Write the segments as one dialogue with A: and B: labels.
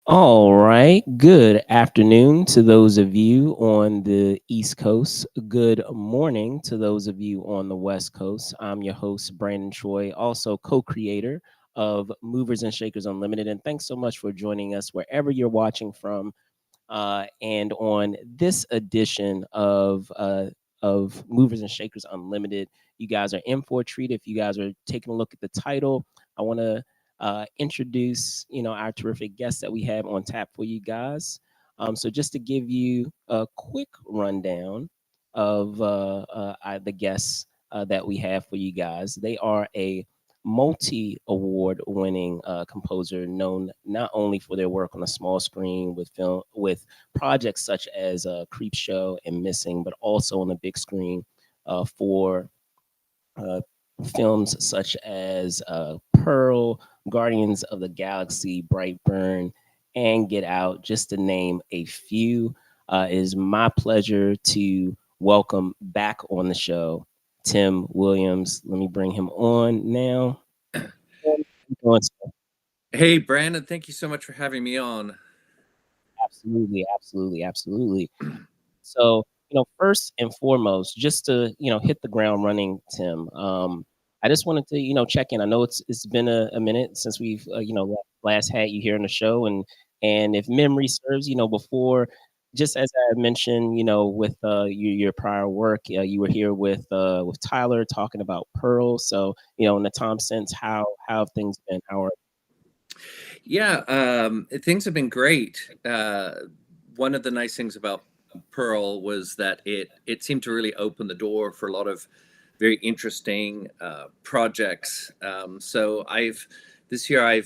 A: All right. Good afternoon to those of you on the East Coast. Good morning to those of you on the West Coast. I'm your host, Brandon Choi, also co creator of Movers and Shakers Unlimited. And thanks so much for joining us wherever you're watching from. And on this edition of Movers and Shakers Unlimited, you guys are in for a treat. If you guys are taking a look at the title, I want to introduce our terrific guests that we have on tap for you guys. So just to give you a quick rundown of the guests that we have for you guys, they are a multi-award winning composer known not only for their work on the small screen with film with projects such as Creep Show and Missing, but also on the big screen for uh, films such as Pearl, Guardians of the Galaxy, Brightburn, and Get Out, just to name a few. It is my pleasure to welcome back on the show Tim Williams. Let me bring him on now.
B: Hey, Brandon, thank you so much for having me on.
A: Absolutely, absolutely, absolutely. So, first and foremost, just to, hit the ground running, Tim, I just wanted to, check in. I know it's been a minute since we've, last had you here on the show. And if memory serves, before, just as I mentioned, with your prior work, you were here with Tyler talking about Pearl. So, in the time since, how have things been? How are
B: Yeah, things have been great. One of the nice things about Pearl was that it seemed to really open the door for a lot of very interesting projects. So this year I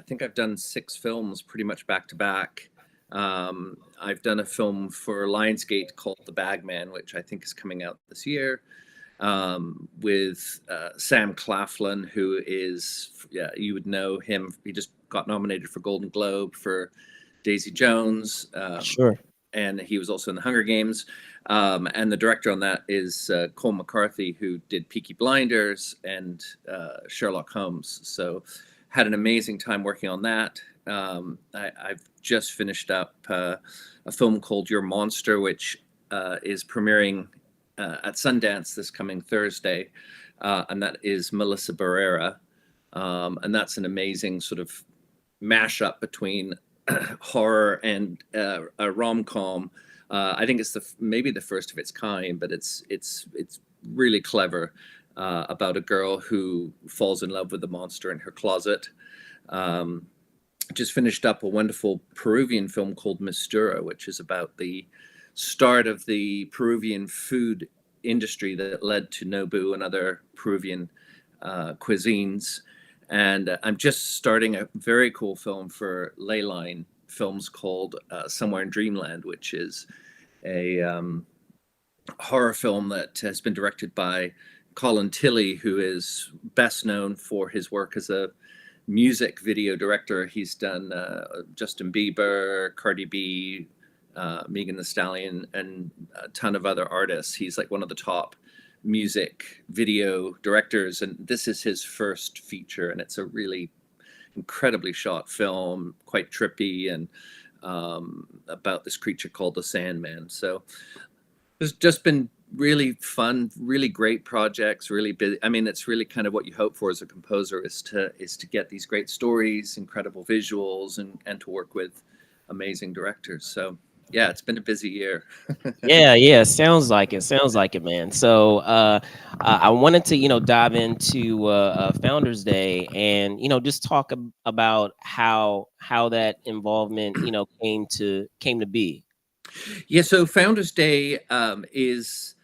B: think I've done 6 films pretty much back to back. I've done a film for Lionsgate called The Bagman, which I think is coming out this year. With Sam Claflin, who is, yeah, you would know him. He just got nominated for Golden Globe for Daisy Jones,
A: sure?
B: and he was also in the Hunger Games. And the director on that is Cole McCarthy, who did Peaky Blinders and Sherlock Holmes. So had an amazing time working on that. I've just finished up a film called Your Monster, which is premiering at Sundance this coming Thursday, and that is Melissa Barrera, and that's an amazing sort of mashup between horror and a rom com. I think it's maybe the first of its kind, but it's really clever about a girl who falls in love with the monster in her closet. Um, just finished up a wonderful Peruvian film called Mistura, which is about the start of the Peruvian food industry that led to Nobu and other Peruvian cuisines. And I'm just starting a very cool film for Leyline Films called Somewhere in Dreamland, which is a horror film that has been directed by Colin Tilley, who is best known for his work as a music video director. He's done Justin Bieber, Cardi B, Megan Thee Stallion, and a ton of other artists. He's like one of the top music video directors, and this is his first feature, and it's a really incredibly shot film, quite trippy, and about this creature called the Sandman. So it's just been really fun, really great projects, really busy. I mean, it's really kind of what you hope for as a composer is to get these great stories, incredible visuals, and to work with amazing directors. So yeah, it's been a busy year.
A: Yeah, yeah, sounds like it. Sounds like it, man. So, I wanted to, dive into Founders Day, and just talk about how that involvement, came to be.
B: Yeah, so Founders Day is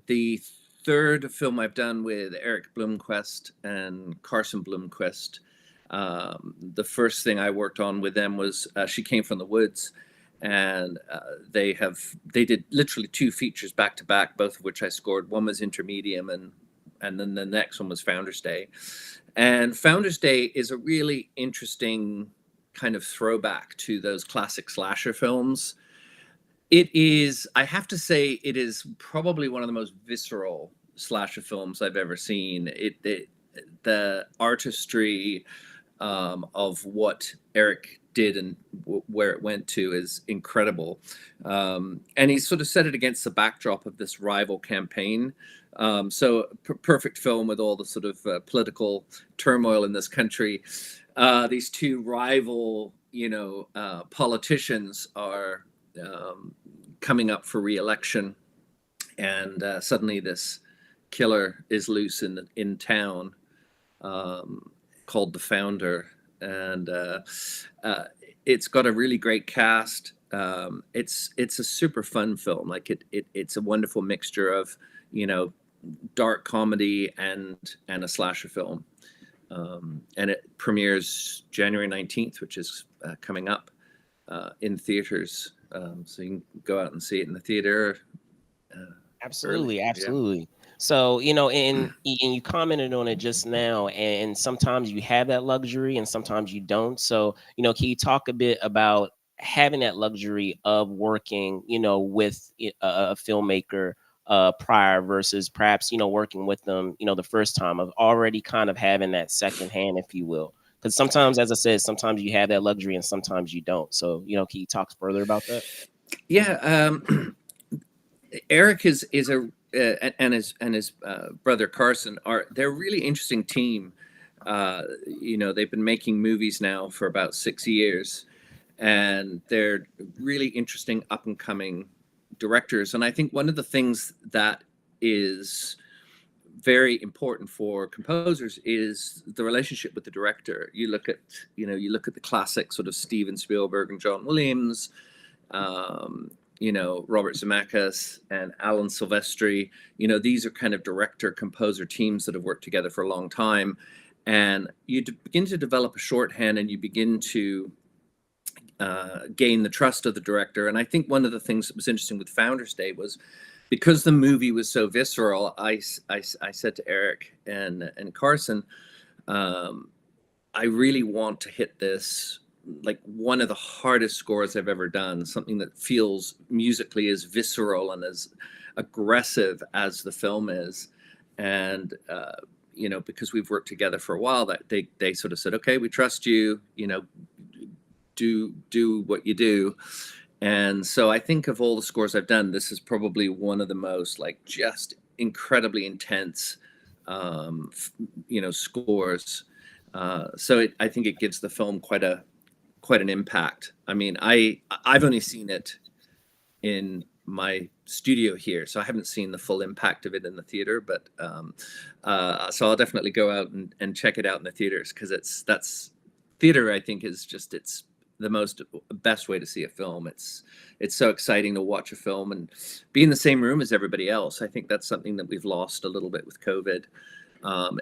B: the third film I've done with Eric Blomquist and Carson Blomquist. The first thing I worked on with them was She Came from the Woods, and they did literally 2 features back to back, both of which I scored. One was Intermedium, and then the next one was Founders Day. And Founders Day is a really interesting kind of throwback to those classic slasher films. It is, I have to say, it is probably one of the most visceral slasher films I've ever seen. The artistry of what Eric did and where it went to is incredible. And he sort of set it against the backdrop of this rival campaign. So perfect film with all the sort of political turmoil in this country. These two rival, politicians are coming up for re-election, and suddenly this killer is loose in town, called the Founder, and it's got a really great cast. It's a super fun film. Like it's a wonderful mixture of dark comedy and a slasher film. And it premieres January 19th, which is coming up in theaters. So you can go out and see it in the theater.
A: Absolutely,
B: Early.
A: absolutely. Yeah. So, and you commented on it just now, and sometimes you have that luxury and sometimes you don't. So, can you talk a bit about having that luxury of working, with a filmmaker prior versus perhaps, working with them, the first time, of already kind of having that second hand, if you will? Because sometimes, as I said, sometimes you have that luxury and sometimes you don't. So, can you talk further about that?
B: Yeah. Eric is a and his brother Carson they're a really interesting team. They've been making movies now for about 6 years, and they're really interesting up and coming directors. And I think one of the things that is very important for composers is the relationship with the director. You look at the classic sort of Steven Spielberg and John Williams, Robert Zemeckis and Alan Silvestri. These are kind of director composer teams that have worked together for a long time, and you begin to develop a shorthand, and you begin to gain the trust of the director. And I think one of the things that was interesting with Founders Day was, because the movie was so visceral, I said to Eric and Carson, I really want to hit this like one of the hardest scores I've ever done, something that feels musically as visceral and as aggressive as the film is. And because we've worked together for a while, that they sort of said, okay, we trust you, do what you do. And so I think of all the scores I've done, this is probably one of the most just incredibly intense scores. So I think it gives the film quite an impact. I mean, I've only seen it in my studio here, so I haven't seen the full impact of it in the theater, but so I'll definitely go out and check it out in the theaters, because that's theater, I think, is just, it's the best way to see a film. It's so exciting to watch a film and be in the same room as everybody else. I think that's something that we've lost a little bit with COVID.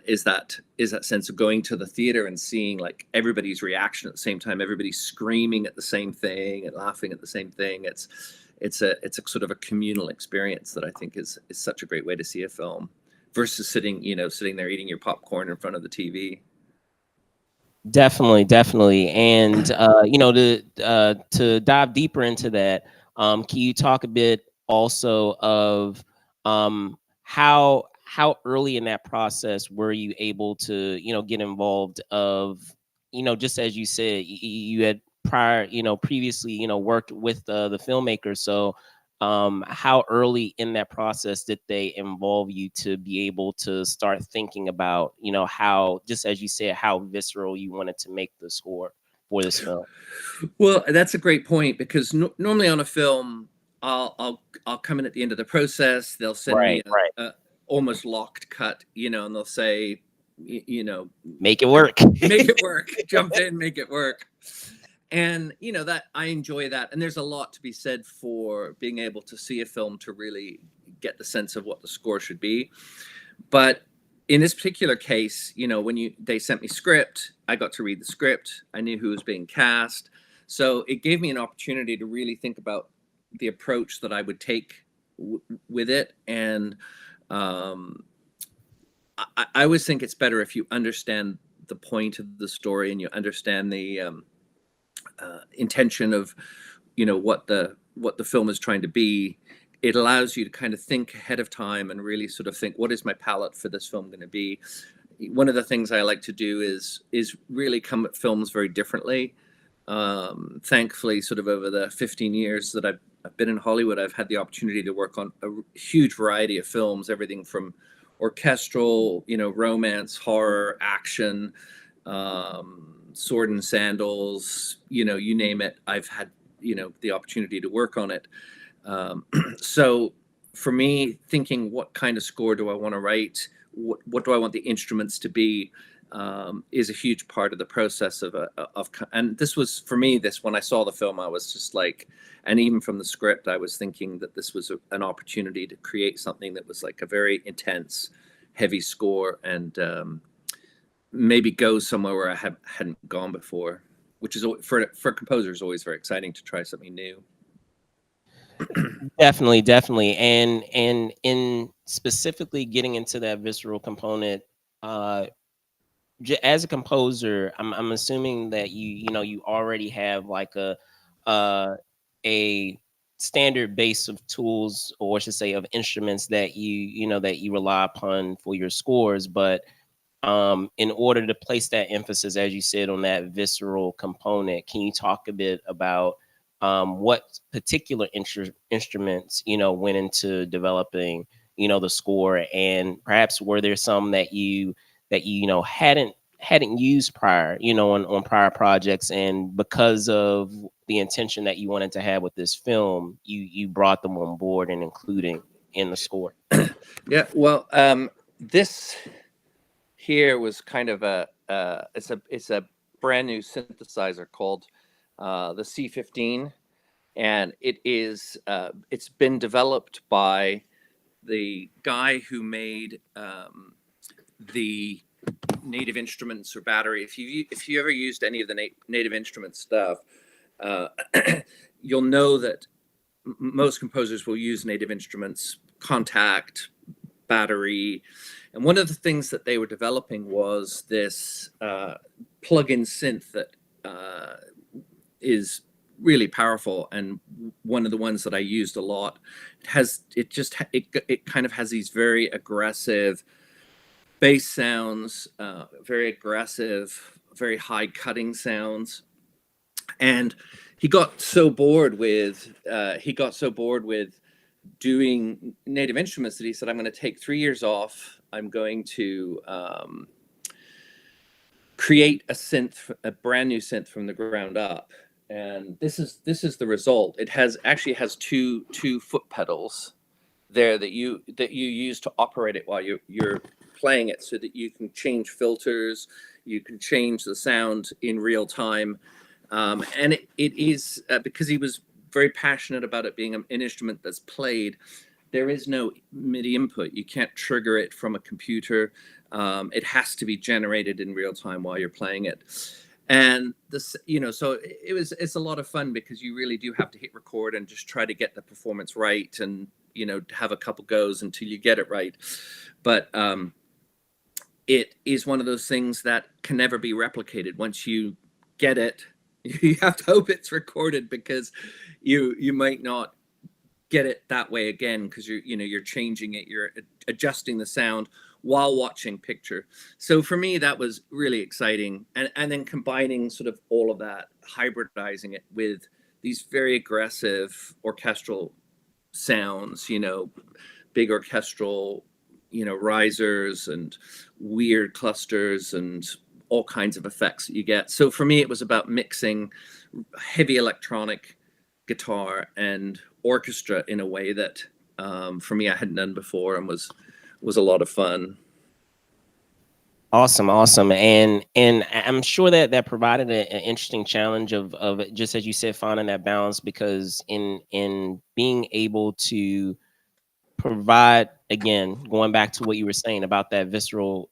B: Is that sense of going to the theater and seeing everybody's reaction at the same time, everybody's screaming at the same thing and laughing at the same thing. It's a sort of a communal experience that I think is such a great way to see a film, versus sitting there eating your popcorn in front of the TV.
A: Definitely. And to dive deeper into that, can you talk a bit also of how early in that process were you able to get involved, of just as you said, you had previously worked with the filmmaker. So how early in that process did they involve you to be able to start thinking about how, just as you said, how visceral you wanted to make the score for this film?
B: Well, that's a great point, because normally on a film, I'll come in at the end of the process. They'll send me a almost locked cut, and they'll say,
A: make it work.
B: Make it work. Jump in, make it work. And that I enjoy that. And there's a lot to be said for being able to see a film to really get the sense of what the score should be. But in this particular case, when they sent me script, I got to read the script. I knew who was being cast. So it gave me an opportunity to really think about the approach that I would take with it. And I always think it's better if you understand the point of the story and you understand the intention of what the film is trying to be. It allows you to kind of think ahead of time and really sort of think, what is my palette for this film going to be? One of the things I like to do is really come at films very differently. Thankfully, sort of over the 15 years that I've been in Hollywood, I've had the opportunity to work on a huge variety of films, everything from orchestral, romance, horror, action, sword and sandals, you name it. I've had, the opportunity to work on it. So for me, thinking what kind of score do I want to write? What do I want the instruments to be? Is a huge part of the process and this was for me, when I saw the film, I was just like, and even from the script, I was thinking that this was an opportunity to create something that was like a very intense, heavy score, and maybe go somewhere where I hadn't gone before, which is for composers always very exciting to try something new.
A: Definitely, and in specifically getting into that visceral component, as a composer, I'm assuming that you already have like a standard base of tools, or I should say of instruments that you rely upon for your scores. But in order to place that emphasis, as you said, on that visceral component, can you talk a bit about what particular instruments went into developing the score, and perhaps were there some that you hadn't used prior, on prior projects, and because of the intention that you wanted to have with this film, you brought them on board and including in the score?
B: Yeah, well, this here was kind of it's a brand new synthesizer called the C15, and it's been developed by the guy who made the Native Instruments or Battery. If you ever used any of the Native Instruments stuff, you'll know that most composers will use Native Instruments, Contact, Battery. And one of the things that they were developing was this plug-in synth that is really powerful, and one of the ones that I used a lot. It kind of has these very aggressive bass sounds, very aggressive, very high cutting sounds. And he got so bored with doing Native Instruments that he said, I'm going to take 3 years off. I'm going to create a brand new synth from the ground up. And this is the result. It actually has two foot pedals there that you use to operate it while you're playing it, so that you can change filters, you can change the sound in real time. And it is because he was very passionate about it being an instrument that's played. There is no MIDI input. You can't trigger it from a computer. It has to be generated in real time while you're playing it. And this, so it's a lot of fun, because you really do have to hit record and just try to get the performance right, and have a couple goes until you get it right. But it is one of those things that can never be replicated. Once you get it, you have to hope it's recorded, because you might not get it that way again, because you're changing it, you're adjusting the sound while watching picture. So for me, that was really exciting, and then combining sort of all of that, hybridizing it with these very aggressive orchestral sounds, big orchestral, risers and weird clusters and all kinds of effects that you get. So for me, it was about mixing heavy electronic guitar and orchestra in a way that for me I hadn't done before, and was a lot of fun.
A: Awesome. And I'm sure that provided an interesting challenge of just, as you said, finding that balance, because in being able to provide, again, going back to what you were saying about that visceral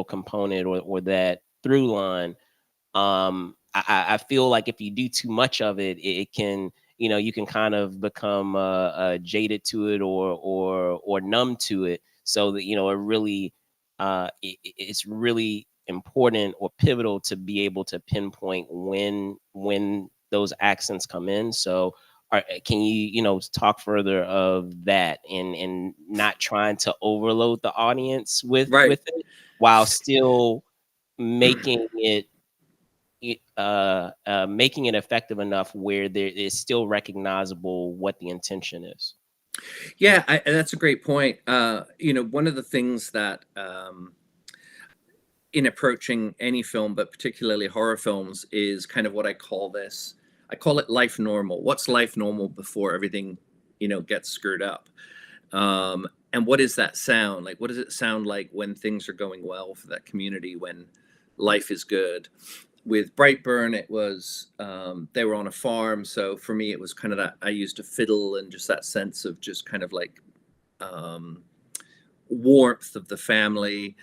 A: component, or that through line, I feel like if you do too much of it, it can, you can kind of become jaded to it, or numb to it, so that it really it's really important or pivotal to be able to pinpoint when those accents come in. So can you talk further of that, and not trying to overload the audience with
B: Right.
A: it, while still making it making it effective enough where there is still recognizable what the intention is.
B: Yeah, that's a great point. One of the things that in approaching any film, but particularly horror films, is kind of what I call this. I call it life normal. What's life normal before everything, gets screwed up? And what is that sound like? What does it sound like when things are going well for that community, when life is good? With Brightburn, it was they were on a farm, so for me, it was kind of that I used a fiddle and just that sense of just kind of like warmth of the family.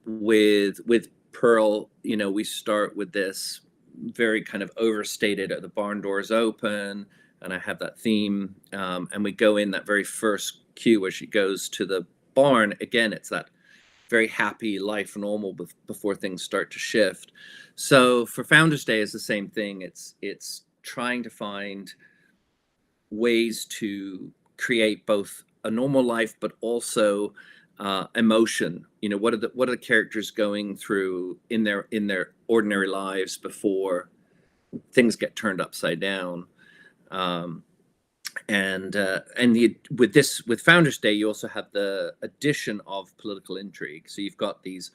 B: With Pearl, we start with this very kind of overstated. The barn doors open, and I have that theme, and we go in that very first cue where she goes to the barn. Again, it's that very happy life normal before things start to shift. So for Founders Day is the same thing. It's trying to find ways to create both a normal life, but also emotion. What are the characters going through in their ordinary lives before things get turned upside down? With Founders Day, you also have the addition of political intrigue. So you've got these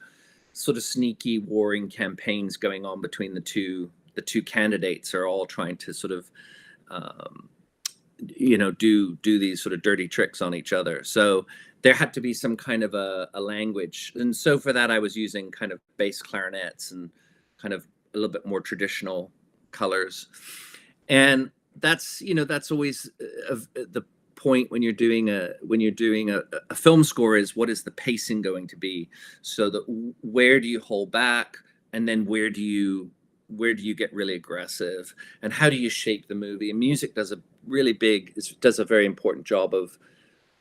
B: sort of sneaky warring campaigns going on between the two candidates are all trying to sort of do these sort of dirty tricks on each other. So there had to be some kind of a language. And so for that, I was using kind of bass clarinets and kind of a little bit more traditional colors. And that's always the point when you're doing a film score, is what is the pacing going to be? So that where do you hold back, and then where do you get really aggressive, and how do you shape the movie? And music does a very important job of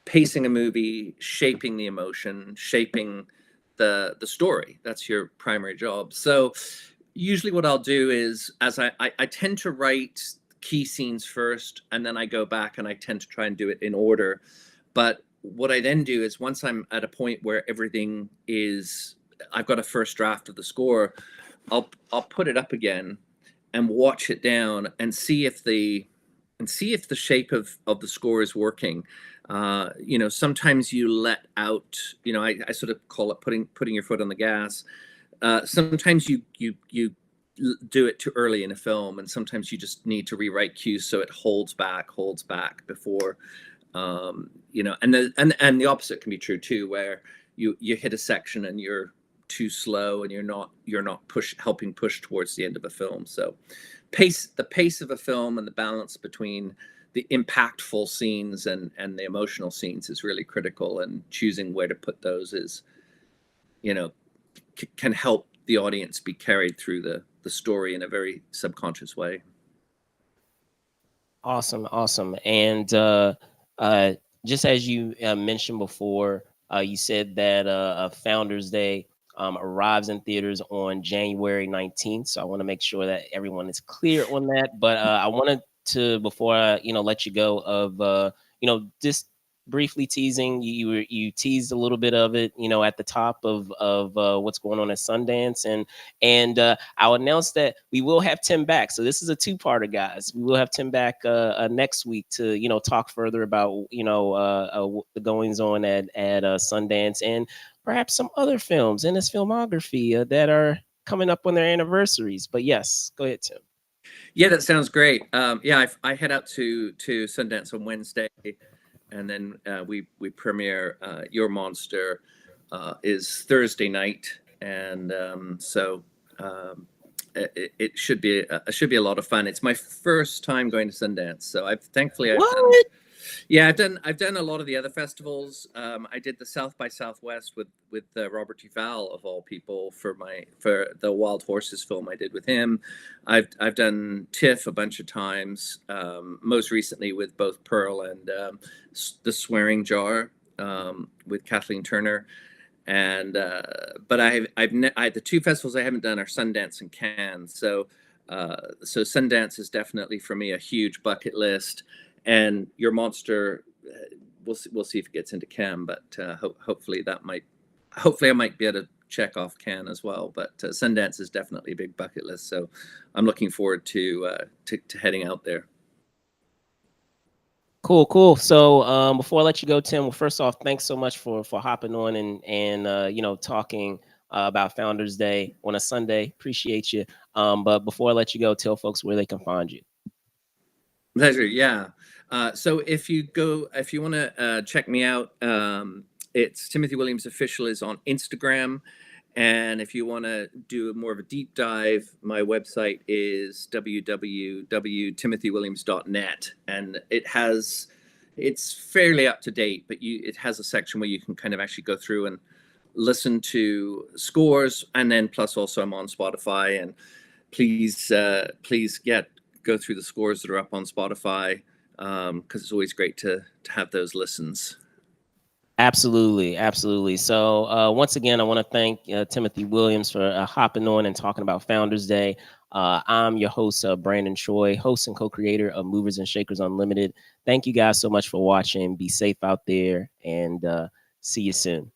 B: pacing a movie, shaping the emotion, shaping the story. That's your primary job. So usually what I'll do is, as I tend to write key scenes first, and then I go back and I tend to try and do it in order. But what I then do is, once I'm at a point where I've got a first draft of the score, I'll put it up again and watch it down and see if the shape of the score is working. Sometimes you let out, I sort of call it putting your foot on the gas. Sometimes you do it too early in a film, and sometimes you just need to rewrite cues so it holds back before and the opposite can be true too, where you hit a section and you're too slow and you're not helping push towards the end of a film. So the pace of a film and the balance between the impactful scenes and the emotional scenes is really critical, and choosing where to put those is can help the audience be carried through the story in a very subconscious way.
A: Awesome. And just as you mentioned before, you said that Founders Day arrives in theaters on January 19th. So I want to make sure that everyone is clear on that. But I wanted to, before I let you go, of just briefly teasing, you teased a little bit of it at the top of what's going on at Sundance, and I'll announce that we will have Tim back. So this is a two-parter, guys. We will have Tim back next week to talk further about the goings on at Sundance, and perhaps some other films in his filmography that are coming up on their anniversaries. But yes, go ahead, Tim.
B: Yeah, that sounds great. I head out to Sundance on Wednesday, and then we premiere Your Monster is Thursday night, and so it should be a lot of fun. It's my first time going to Sundance, so I've done a lot of the other festivals. I did the South by Southwest with Robert Duvall, of all people, for the Wild Horses film I did with him. I've done TIFF a bunch of times, most recently with both Pearl and The Swearing Jar with Kathleen Turner. And but the two festivals I haven't done are Sundance and Cannes. So Sundance is definitely for me a huge bucket list. And Your Monster, we'll see if it gets into Cannes, but hopefully I might be able to check off Cannes as well. But Sundance is definitely a big bucket list. So I'm looking forward to heading out there.
A: Cool, cool. So before I let you go, Tim, well, first off, thanks so much for hopping on and you know, talking about Founders Day on a Sunday. Appreciate you. But before I let you go, tell folks where they can find you.
B: Pleasure. Yeah. So if you want to check me out, it's Timothy Williams Official is on Instagram. And if you want to do more of a deep dive, my website is www.timothywilliams.net. And it's fairly up to date, but it has a section where you can kind of actually go through and listen to scores. And then plus also I'm on Spotify, and please go through the scores that are up on Spotify, because it's always great to have those listens.
A: Absolutely, absolutely. So once again, I want to thank Timothy Williams for hopping on and talking about Founders Day. I'm your host, Brandon Choi, host and co-creator of Movers and Shakers Unlimited. Thank you guys so much for watching. Be safe out there, and see you soon.